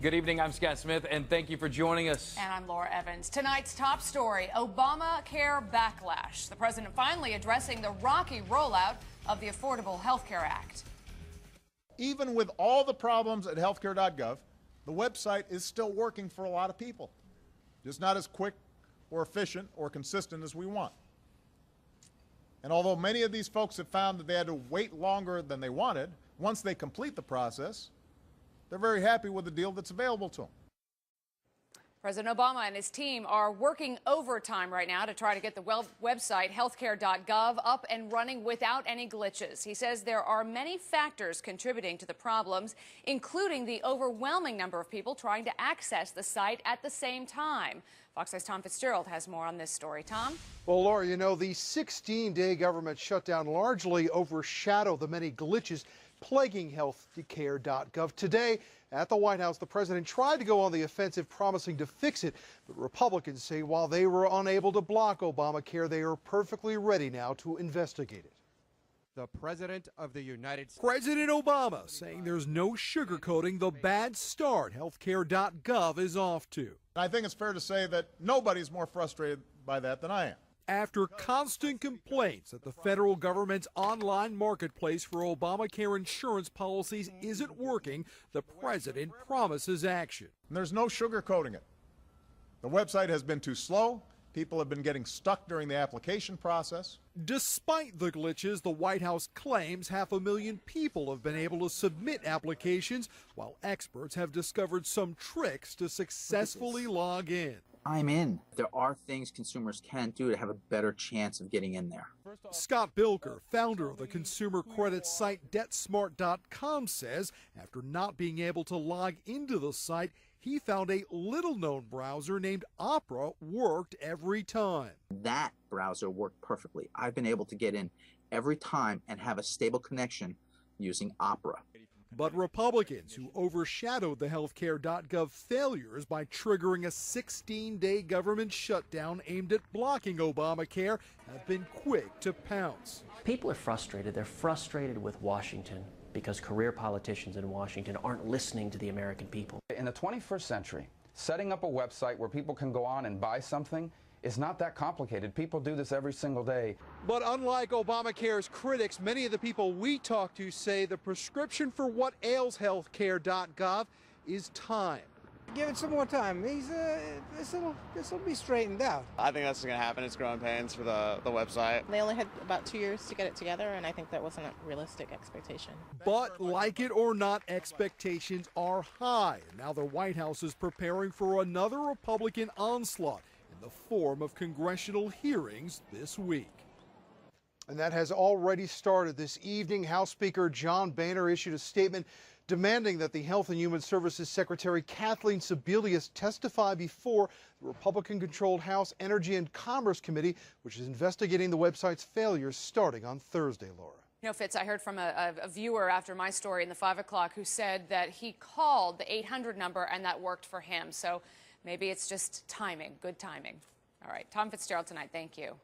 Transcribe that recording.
Good evening, I'm Scott Smith, and thank you for joining us. And I'm Laura Evans. Tonight's top story, Obamacare backlash. The president finally addressing the rocky rollout of the Affordable Health Care Act. Even with all the problems at healthcare.gov, the website is still working for a lot of people. Just not as quick or efficient or consistent as we want. And although many of these folks have found that they had to wait longer than they wanted, once they complete the process, they're very happy with the deal that's available to them. President Obama and his team are working overtime right now to try to get the website healthcare.gov up and running without any glitches. He says there are many factors contributing to the problems, including the overwhelming number of people trying to access the site at the same time. Fox 5's Tom Fitzgerald has more on this story. Tom? Well, Laura, you know, the 16-day government shutdown largely overshadowed the many glitches plaguing healthcare.gov. Today, at the White House, the president tried to go on the offensive, promising to fix it. But Republicans say while they were unable to block Obamacare, they are perfectly ready now to investigate it. The President of the United States. President Obama saying there's no sugarcoating the bad start healthcare.gov is off to. I think it's fair to say that nobody's more frustrated by that than I am. After constant complaints that the federal government's online marketplace for Obamacare insurance policies isn't working, the president promises action. And there's no sugarcoating it. The website has been too slow. People have been getting stuck during the application process. Despite the glitches, the White House claims 500,000 people have been able to submit applications, while experts have discovered some tricks to successfully log in. I'm in. There are things consumers can do to have a better chance of getting in there. Scott Bilker, founder of the consumer credit site DebtSmart.com, says after not being able to log into the site, he found a little-known browser named Opera worked every time. That browser worked perfectly. I've been able to get in every time and have a stable connection using Opera. But Republicans who overshadowed the healthcare.gov failures by triggering a 16-day government shutdown aimed at blocking Obamacare have been quick to pounce. People are frustrated. They're frustrated with Washington because career politicians in Washington aren't listening to the American people. In the 21st century, setting up a website where people can go on and buy something is not that complicated. People do this every single day. But unlike Obamacare's critics, many of the people we talk to say the prescription for what ails healthcare.gov is time. Give it some more time. This will be straightened out. I think that's going to happen. It's growing pains for the website. They only had about 2 years to get it together, and I think that wasn't a realistic expectation. But like it or not, expectations are high. And now the White House is preparing for another Republican onslaught in the form of congressional hearings this week. And that has already started. This evening, House Speaker John Boehner issued a statement demanding that the Health and Human Services Secretary Kathleen Sebelius testify before the Republican-controlled House Energy and Commerce Committee, which is investigating the website's failures starting on Thursday, Laura. You know, Fitz, I heard from a viewer after my story in the 5 o'clock who said that he called the 800 number and that worked for him. So maybe it's just timing, good timing. All right, Tom Fitzgerald tonight, thank you.